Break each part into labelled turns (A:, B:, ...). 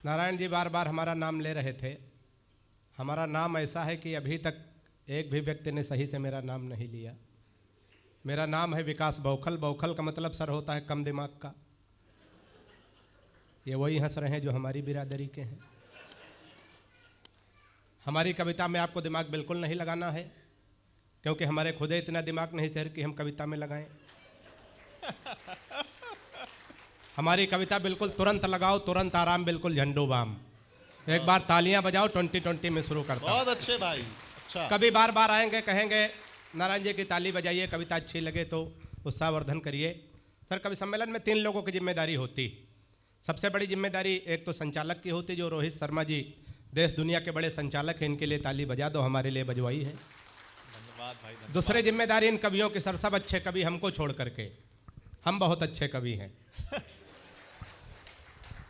A: नारायण जी बार बार हमारा नाम ले रहे थे। हमारा नाम ऐसा है कि अभी तक एक भी व्यक्ति ने सही से मेरा नाम नहीं लिया। मेरा नाम है विकास बौखल। बौखल का मतलब सर होता है कम दिमाग का। ये वही हंस रहे हैं जो हमारी बिरादरी के हैं। हमारी कविता में आपको दिमाग बिल्कुल नहीं लगाना है, क्योंकि हमारे खुदे इतना दिमाग नहीं सर कि हम कविता में लगाएं। हमारी कविता बिल्कुल तुरंत लगाओ, तुरंत आराम, बिल्कुल झंडू बाम। एक बार तालियां बजाओ, 2020 में शुरू करता हूं।
B: बहुत अच्छे भाई, अच्छा।
A: कभी बार बार आएंगे, कहेंगे नारायण जी की ताली बजाइए, कविता अच्छी लगे तो उत्साहवर्धन करिए। सर कवि सम्मेलन में 3 लोगों की जिम्मेदारी होती। सबसे बड़ी जिम्मेदारी एक तो संचालक की होती, जो रोहित शर्मा जी देश दुनिया के बड़े संचालक हैं, इनके लिए ताली बजा दो, हमारे लिए बजवाई है।
B: धन्यवाद भाई, धन्यवाद।
A: दूसरी जिम्मेदारी इन कवियों की, सर सब अच्छे कवि हमको छोड़ करके, हम बहुत अच्छे कवि हैं।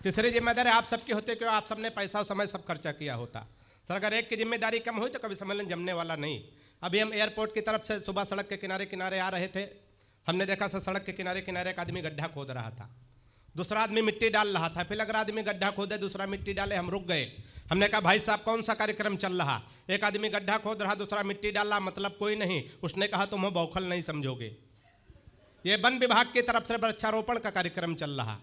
A: तीसरी जिम्मेदारी आप सबकी होती है, क्यों आप सबने पैसा और समय सब खर्चा किया होता। सर अगर एक की जिम्मेदारी कम हुई तो कभी सम्मेलन जमने वाला नहीं। अभी हम एयरपोर्ट की तरफ से सुबह सड़क के किनारे किनारे आ रहे थे, हमने देखा सर सड़क के किनारे किनारे एक आदमी गड्ढा खोद रहा था, दूसरा आदमी मिट्टी डाल रहा था। फिर अगर आदमी गड्ढा खोदे, दूसरा मिट्टी डाले, हम रुक गए। हमने कहा भाई साहब कौन सा कार्यक्रम चल रहा? एक आदमी गड्ढा खोद रहा, दूसरा मिट्टी डाल रहा, मतलब कोई नहीं। उसने कहा तुम बौखल नहीं समझोगे, ये वन विभाग की तरफ से वृक्षारोपण का कार्यक्रम चल रहा।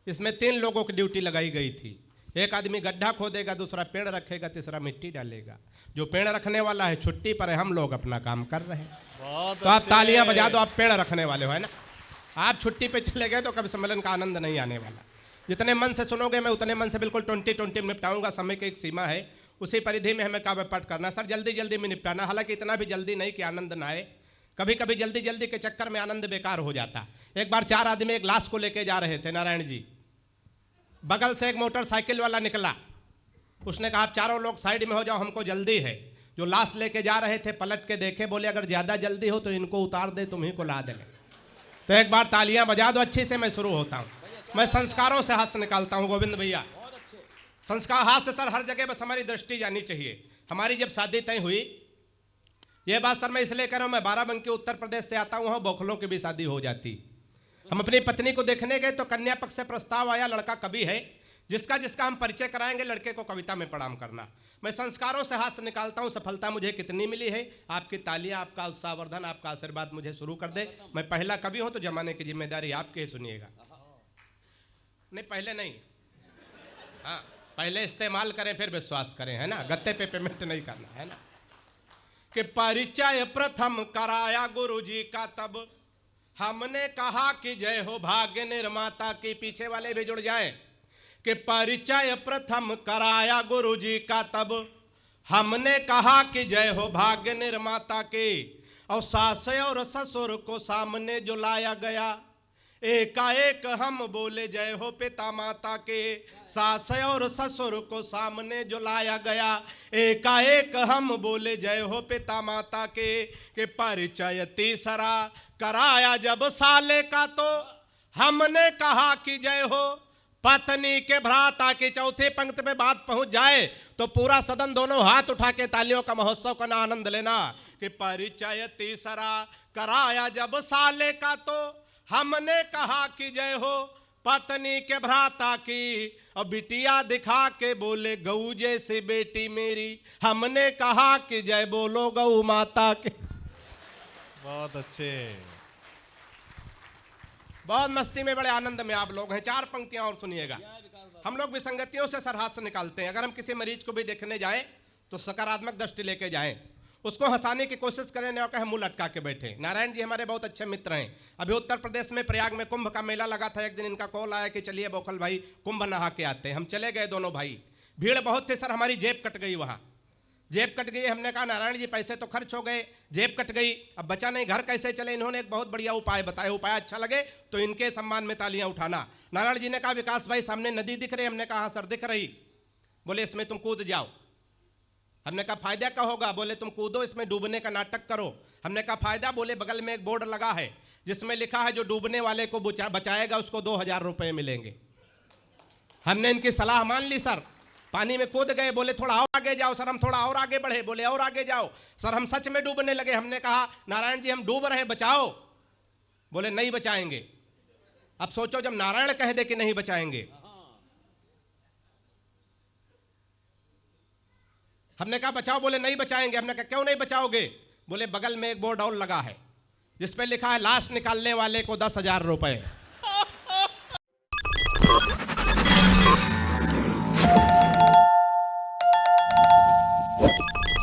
A: इसमें 3 लोगों की ड्यूटी लगाई गई थी। एक आदमी गड्ढा खोदेगा, दूसरा पेड़ रखेगा, तीसरा मिट्टी डालेगा। जो पेड़ रखने वाला है छुट्टी पर है, हम लोग अपना काम कर रहे हैं। तो आप तालियां बजा दो, आप पेड़ रखने वाले हो, है ना। आप छुट्टी पे चले गए तो कभी सम्मेलन का आनंद नहीं आने वाला। जितने मन से सुनोगे मैं उतने मन से बिल्कुल 2020 में निपटाऊंगा। समय की एक सीमा है, उसी परिधि में हमें काव्य पाठ करना। सर जल्दी जल्दी में निपटाना, हालांकि इतना भी जल्दी नहीं कि आनंद ना आए। कभी कभी जल्दी जल्दी के चक्कर में आनंद बेकार हो जाता। एक बार 4 आदमी एक लाश को लेके जा रहे थे नारायण जी। बगल से एक मोटरसाइकिल वाला निकला, उसने कहा आप चारों लोग साइड में हो जाओ, हमको जल्दी है। जो लाश लेके जा रहे थे पलट के देखे, बोले अगर ज्यादा जल्दी हो तो इनको उतार दे, तुम्ही को ला देंगे। तो एक बार तालियां बजा दो अच्छी से, मैं शुरू होता हूं। मैं संस्कारों से हाथ निकालता हूं गोविंद भैया। संस्कार हाथ से सर हर जगह बस हमारी दृष्टि जानी चाहिए। हमारी जब शादी तय हुई, यह बात सर मैं इसलिए कह रहा हूं, मैं बाराबंकी उत्तर प्रदेश से आता हूं, वहां बौखलों की भी शादी हो जाती। हम अपनी पत्नी को देखने गए तो कन्या पक्ष से प्रस्ताव आया, लड़का कवि है, जिसका जिसका हम परिचय कराएंगे, लड़के को कविता में प्रणाम करना। मैं संस्कारों से हाथ से निकालता हूं। सफलता मुझे कितनी मिली है, आपकी तालियां, आपका उत्साहवर्धन, आपका आशीर्वाद मुझे शुरू कर दे। मैं पहला कवि हूं तो जमाने की जिम्मेदारी आपकी, सुनिएगा। नहीं पहले नहीं, हाँ पहले इस्तेमाल करें फिर विश्वास करें, है ना। गत्ते पे पेमेंट नहीं करना, है ना। कि परिचय प्रथम कराया गुरुजी का, तब हमने कहा कि जय हो भाग्य निर्माता की। पीछे वाले भी जुड़ जाएं। कि परिचय प्रथम कराया गुरुजी का, तब हमने कहा कि जय हो भाग्य निर्माता के। और सास और ससुर को सामने जो लाया गया, एकाएक हम बोले जय हो पिता माता के। सास और ससुर को सामने जो लाया गया, एकाएक हम बोले जय हो पिता माता के। कि परिचय तीसरा कराया जब साले का, तो हमने कहा कि जय हो पत्नी के भ्राता की। चौथी पंक्ति में बात पहुंच जाए तो पूरा सदन दोनों हाथ उठा के तालियों का महोत्सव का आनंद लेना। कि परिचय तीसरा कराया जब साले का, तो हमने कहा कि जय हो पत्नी के भ्राता की। और बिटिया दिखा के बोले गऊ जैसी बेटी मेरी, हमने कहा कि जय बोलो गऊ माता के।
B: बहुत अच्छे,
A: बहुत मस्ती में, बड़े आनंद में आप लोग हैं। 4 पंक्तियां और सुनिएगा। हम लोग विसंगतियों से सर हाथ से निकालते हैं। अगर हम किसी मरीज को भी देखने जाएं तो सकारात्मक दृष्टि लेके जाएं, उसको हंसाने की कोशिश करें, ना कहे मुंह लटका के बैठे। नारायण जी हमारे बहुत अच्छे मित्र हैं। अभी उत्तर प्रदेश में प्रयाग में कुंभ का मेला लगा था। एक दिन इनका कॉल आया कि चलिए बौखल भाई कुंभ नहा के आते हैं। हम चले गए दोनों भाई। भीड़ बहुत थी सर, हमारी जेब कट गई वहाँ। जेब कट गई। हमने कहा नारायण जी पैसे तो खर्च हो गए, जेब कट गई, अब बचा नहीं, घर कैसे चले। इन्होंने एक बहुत बढ़िया उपाय बताया। उपाय अच्छा लगे तो इनके सम्मान में तालियां उठाना। नारायण जी ने कहा विकास भाई सामने नदी दिख रही? हमने कहा हाँ सर दिख रही। बोले इसमें तुम कूद जाओ। हमने कहा फायदा क्या होगा? बोले तुम कूदो, इसमें डूबने का नाटक करो। हमने कहा फायदा? बोले बगल में एक बोर्ड लगा है जिसमें लिखा है जो डूबने वाले को बचाएगा उसको 2000 रुपये मिलेंगे। हमने इनकी सलाह मान ली सर, पानी में कूद गए। बोले थोड़ा और आगे जाओ सर। हम थोड़ा और आगे बढ़े। बोले और आगे जाओ सर। हम सच में डूबने लगे। हमने कहा नारायण जी हम डूब रहे, बचाओ। बोले नहीं बचाएंगे। अब सोचो जब नारायण कह दे कि नहीं बचाएंगे हमने कहा बचाओ, बोले नहीं बचाएंगे। हमने कहा क्यों नहीं बचाओगे? बोले बगल में एक बोर्ड और लगा है जिस पे लिखा है लाश निकालने वाले को 10,000 रुपए।